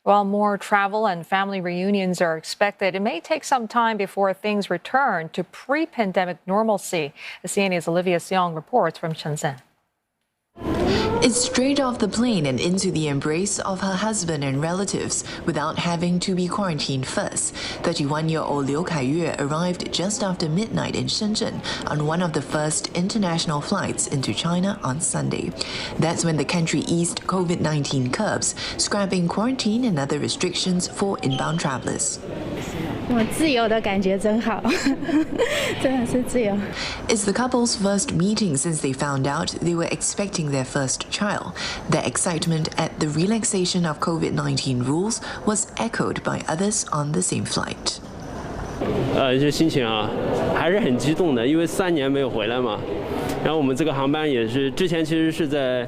While more travel and family reunions are expected, it may take some time before things return to pre-pandemic normalcy. CNA's Olivia Siong reports from Shenzhen. It's straight off the plane and into the embrace of her husband and relatives without having to be quarantined first. 31-year-old Liu Kaiyue arrived just after midnight in Shenzhen on one of the first international flights into China on Sunday. That's when the country eased COVID-19 curbs, scrapping quarantine and other restrictions for inbound travelers. 自由的感觉真好，真的是自由。 It's the couple's first meeting since they found out they were expecting their first child. Their excitement at the relaxation of COVID-19 rules was echoed by others on the same flight. 这心情啊，还是很激动的，因为3年没有回来嘛。然后我们这个航班也是之前其实是在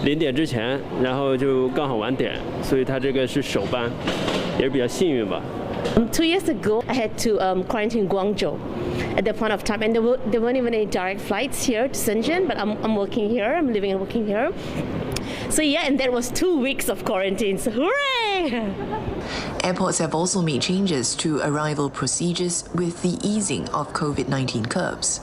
0点之前，然后就刚好晚点，所以它这个是首班，也是比较幸运吧。 2 years ago, I had to quarantine Guangzhou at that point of time, and there weren't even any direct flights here to Shenzhen. But I'm working here. I'm living and working here. So yeah, and that was 2 weeks of quarantine. So hooray! Airports have also made changes to arrival procedures with the easing of COVID-19 curbs.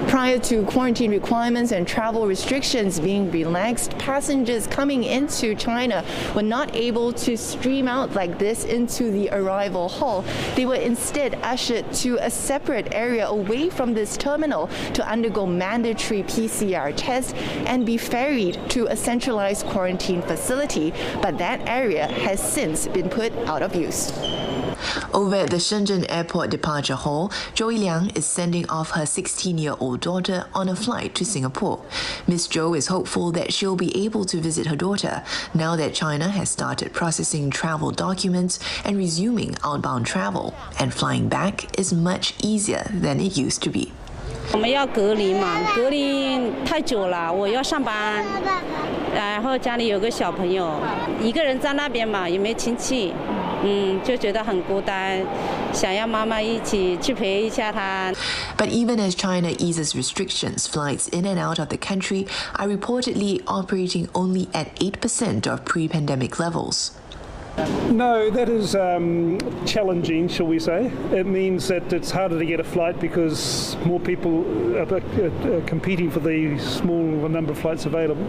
Prior to quarantine requirements and travel restrictions being relaxed, passengers coming into China were not able to stream out like this into the arrival hall. They were instead ushered to a separate area away from this terminal to undergo mandatory PCR tests and be ferried to a centralized quarantine facility. But that area has since been put out of use. Over at the Shenzhen Airport Departure Hall, Joey Liang is sending off her 16-year-old daughter on a flight to Singapore. Miss Jo is hopeful that she'll be able to visit her daughter now that China has started processing travel documents and resuming outbound travel, and flying back is much easier than it used to be. 我们要隔离嘛，隔离太久了，我要上班，然后家里有个小朋友，一个人在那边嘛，也没亲戚，就觉得很孤单，想要妈妈一起去陪一下他。But even as China eases restrictions, flights in and out of the country are reportedly operating only at 8% of pre-pandemic levels. No, that is challenging, shall we say. It means that it's harder to get a flight because more people are competing for the small number of flights available.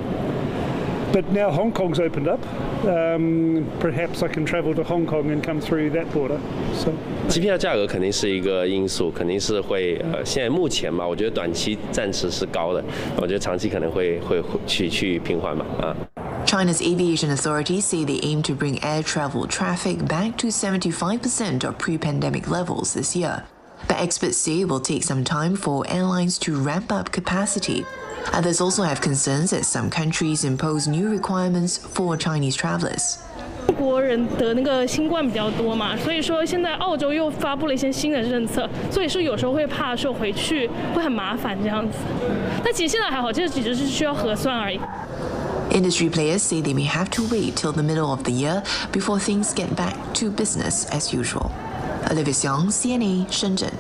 But now Hong Kong's opened up. Perhaps I can travel to Hong Kong and come through that border. So. 机票价格肯定是一个因素，肯定是会现在目前嘛，我觉得短期暂时是高的，我觉得长期可能会去平缓吧啊。 China's aviation authorities say they aim to bring air travel traffic back to 75% of pre-pandemic levels this year. But experts say it will take some time for airlines to ramp up capacity. Others also have concerns as some countries impose new requirements for Chinese travelers. 中国人得那个新冠比较多嘛，所以说现在澳洲又发布了一些新的政策，所以说有时候会怕说回去会很麻烦这样子。但其实现在还好，这只是需要核酸而已。 Industry players say they may have to wait till the middle of the year before things get back to business as usual. Olivia Siong, CNA, Shenzhen.